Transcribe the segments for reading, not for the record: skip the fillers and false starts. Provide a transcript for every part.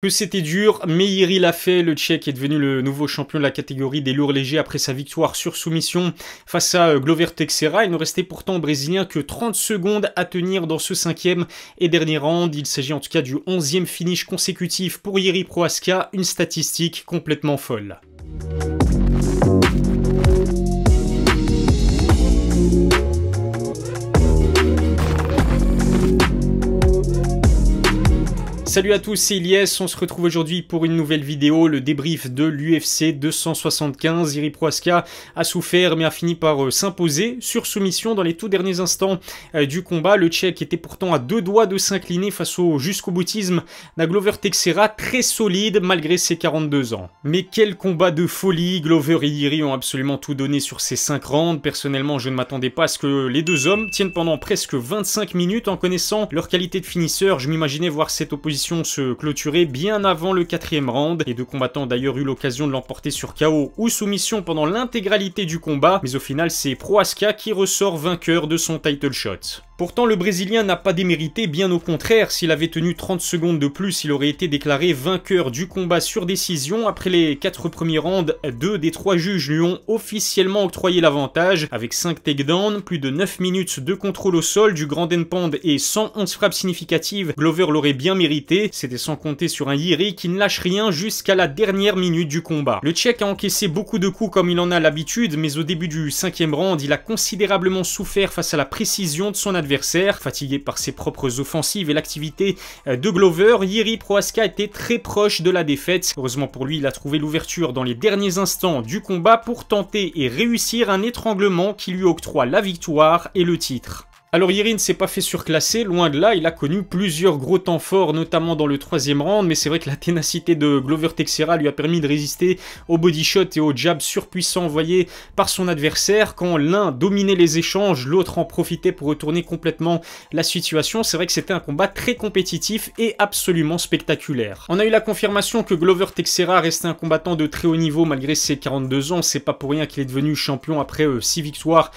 Que c'était dur, mais Jiří l'a fait. Le Tchèque est devenu le nouveau champion de la catégorie des lourds légers après sa victoire sur soumission face à Glover Teixeira. Il ne restait pourtant au Brésilien que 30 secondes à tenir dans ce 5e et dernier round. Il s'agit en tout cas du 11e finish consécutif pour Jiří Procházka, une statistique complètement folle. Salut à tous, c'est Ilyes, on se retrouve aujourd'hui pour une nouvelle vidéo, le débrief de l'UFC 275. Jiří Procházka a souffert mais a fini par s'imposer sur soumission dans les tout derniers instants du combat. Le Tchèque était pourtant à deux doigts de s'incliner face au jusqu'au boutisme d'un Glover Teixeira très solide malgré ses 42 ans. Mais quel combat de folie, Glover et Jiří ont absolument tout donné sur ces 5 rounds. Personnellement, je ne m'attendais pas à ce que les deux hommes tiennent pendant presque 25 minutes. En connaissant leur qualité de finisseur, je m'imaginais voir cette opposition se clôturer bien avant le 4e round. Les deux combattants ont d'ailleurs eu l'occasion de l'emporter sur KO ou soumission pendant l'intégralité du combat, mais au final c'est Procházka qui ressort vainqueur de son title shot. Pourtant, le Brésilien n'a pas démérité, bien au contraire. S'il avait tenu 30 secondes de plus, il aurait été déclaré vainqueur du combat sur décision. Après les 4 premiers rounds, 2 des 3 juges lui ont officiellement octroyé l'avantage. Avec 5 takedowns, plus de 9 minutes de contrôle au sol, du grand end-pound et 111 frappes significatives, Glover l'aurait bien mérité. C'était sans compter sur un Jiří qui ne lâche rien jusqu'à la dernière minute du combat. Le Tchèque a encaissé beaucoup de coups comme il en a l'habitude, mais au début du 5e round, il a considérablement souffert face à la précision de son adversaire. Fatigué par ses propres offensives et l'activité de Glover, Jiří Procházka était très proche de la défaite. Heureusement pour lui, il a trouvé l'ouverture dans les derniers instants du combat pour tenter et réussir un étranglement qui lui octroie la victoire et le titre. Alors Jiří ne s'est pas fait surclasser, loin de là, il a connu plusieurs gros temps forts, notamment dans le 3e round, mais c'est vrai que la ténacité de Glover Teixeira lui a permis de résister aux body shots et aux jabs surpuissants envoyés par son adversaire. Quand l'un dominait les échanges, l'autre en profitait pour retourner complètement la situation. C'est vrai que c'était un combat très compétitif et absolument spectaculaire. On a eu la confirmation que Glover Teixeira restait un combattant de très haut niveau malgré ses 42 ans, c'est pas pour rien qu'il est devenu champion après 6 victoires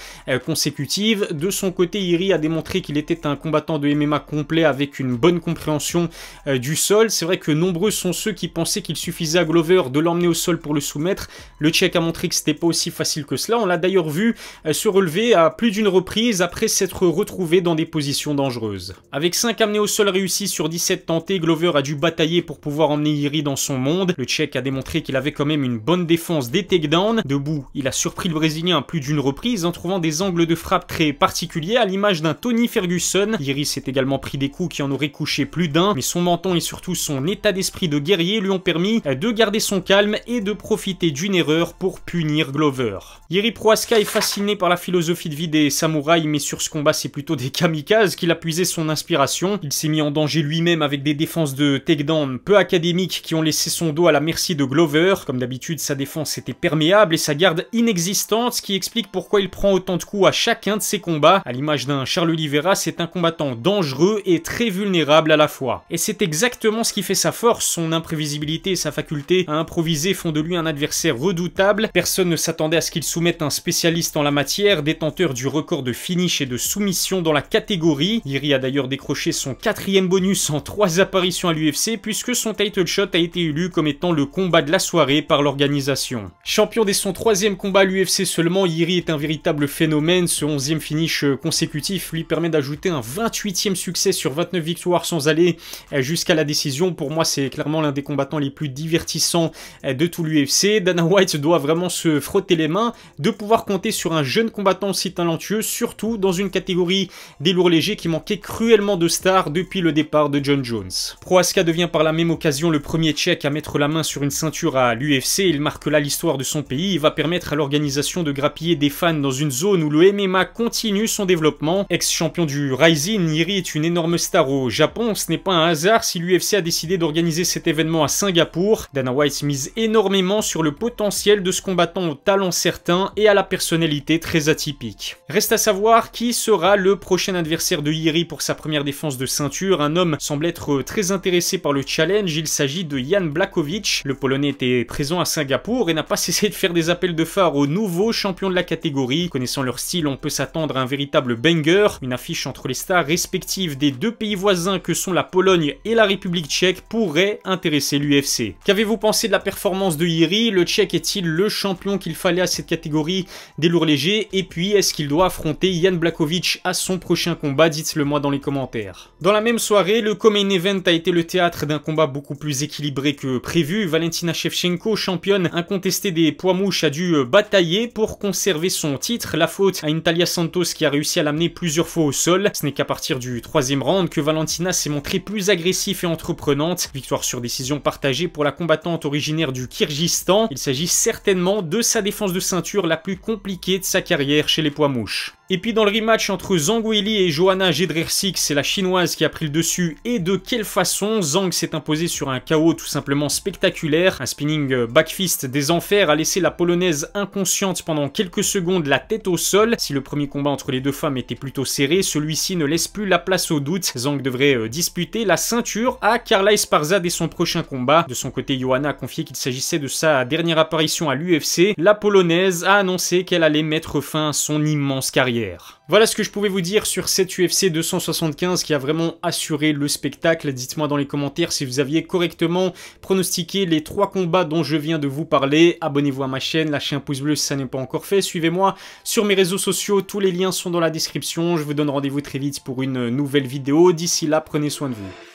consécutives. De son côté, Jiří a démontré qu'il était un combattant de MMA complet avec une bonne compréhension du sol. C'est vrai que nombreux sont ceux qui pensaient qu'il suffisait à Glover de l'emmener au sol pour le soumettre. Le Tchèque a montré que c'était pas aussi facile que cela. On l'a d'ailleurs vu se relever à plus d'une reprise après s'être retrouvé dans des positions dangereuses. Avec 5 amenés au sol réussis sur 17 tentés, Glover a dû batailler pour pouvoir emmener Jiří dans son monde. Le Tchèque a démontré qu'il avait quand même une bonne défense des takedowns. Debout, il a surpris le Brésilien à plus d'une reprise en trouvant des angles de frappe très particuliers à l'image d'un Tony Ferguson. Jiří s'est également pris des coups qui en auraient couché plus d'un, mais son menton et surtout son état d'esprit de guerrier lui ont permis de garder son calme et de profiter d'une erreur pour punir Glover. Jiří Procházka est fasciné par la philosophie de vie des samouraïs, mais sur ce combat c'est plutôt des kamikazes qu'il a puisé son inspiration. Il s'est mis en danger lui-même avec des défenses de takedown peu académiques qui ont laissé son dos à la merci de Glover. Comme d'habitude, sa défense était perméable et sa garde inexistante, ce qui explique pourquoi il prend autant de coups à chacun de ses combats. À l'image d'un Charles Oliveira, c'est un combattant dangereux et très vulnérable à la fois. Et c'est exactement ce qui fait sa force, son imprévisibilité et sa faculté à improviser font de lui un adversaire redoutable. Personne ne s'attendait à ce qu'il soumette un spécialiste en la matière, détenteur du record de finish et de soumission dans la catégorie. Jiří a d'ailleurs décroché son 4e bonus en 3 apparitions à l'UFC puisque son title shot a été élu comme étant le combat de la soirée par l'organisation. Champion dès son 3e combat à l'UFC seulement, Jiří est un véritable phénomène. Ce 11e finish consécutif lui permet d'ajouter un 28e succès sur 29 victoires sans aller jusqu'à la décision. Pour moi, c'est clairement l'un des combattants les plus divertissants de tout l'UFC. Dana White doit vraiment se frotter les mains de pouvoir compter sur un jeune combattant aussi talentueux, surtout dans une catégorie des lourds légers qui manquait cruellement de stars depuis le départ de John Jones. Procházka devient par la même occasion le premier Tchèque à mettre la main sur une ceinture à l'UFC. Il marque là l'histoire de son pays. Il va permettre à l'organisation de grappiller des fans dans une zone où le MMA continue son développement. Ex-champion du Rising, Jiří est une énorme star au Japon. Ce n'est pas un hasard si l'UFC a décidé d'organiser cet événement à Singapour. Dana White mise énormément sur le potentiel de ce combattant au talent certain et à la personnalité très atypique. Reste à savoir qui sera le prochain adversaire de Jiří pour sa première défense de ceinture. Un homme semble être très intéressé par le challenge. Il s'agit de Jan Blachowicz. Le Polonais était présent à Singapour et n'a pas cessé de faire des appels de phare aux nouveaux champions de la catégorie. Connaissant leur style, on peut s'attendre à un véritable banger. longueur. Une affiche entre les stars respectives des deux pays voisins que sont la Pologne et la République tchèque pourrait intéresser l'UFC. Qu'avez-vous pensé de la performance de Jiří? Le Tchèque est-il le champion qu'il fallait à cette catégorie des lourds légers? Et puis, est-ce qu'il doit affronter Jan Blachowicz à son prochain combat? Dites-le moi dans les commentaires. Dans la même soirée, le co-main event a été le théâtre d'un combat beaucoup plus équilibré que prévu. Valentina Shevchenko, championne incontestée des poids mouches, a dû batailler pour conserver son titre. La faute à une Taila Santos qui a réussi à l'amener plusieurs fois au sol. Ce n'est qu'à partir du 3e round que Valentina s'est montrée plus agressive et entreprenante. Victoire sur décision partagée pour la combattante originaire du Kirghizistan. Il s'agit certainement de sa défense de ceinture la plus compliquée de sa carrière chez les poids mouches. Et puis dans le rematch entre Zhang Weili et Joanna Jędrzejczyk, c'est la chinoise qui a pris le dessus, et de quelle façon. Zhang s'est imposée sur un KO tout simplement spectaculaire. Un spinning backfist des enfers a laissé la polonaise inconsciente pendant quelques secondes, la tête au sol. Si le premier combat entre les deux femmes était plutôt serré, celui-ci ne laisse plus la place au doute. Zhang devrait disputer la ceinture à Carla Esparza dès son prochain combat. De son côté, Joanna a confié qu'il s'agissait de sa dernière apparition à l'UFC. La polonaise a annoncé qu'elle allait mettre fin à son immense carrière. Voilà ce que je pouvais vous dire sur cette UFC 275 qui a vraiment assuré le spectacle. Dites-moi dans les commentaires si vous aviez correctement pronostiqué les 3 combats dont je viens de vous parler. Abonnez-vous à ma chaîne, lâchez un pouce bleu si ça n'est pas encore fait. Suivez-moi sur mes réseaux sociaux, tous les liens sont dans la description. Je vous donne rendez-vous très vite pour une nouvelle vidéo. D'ici là, prenez soin de vous.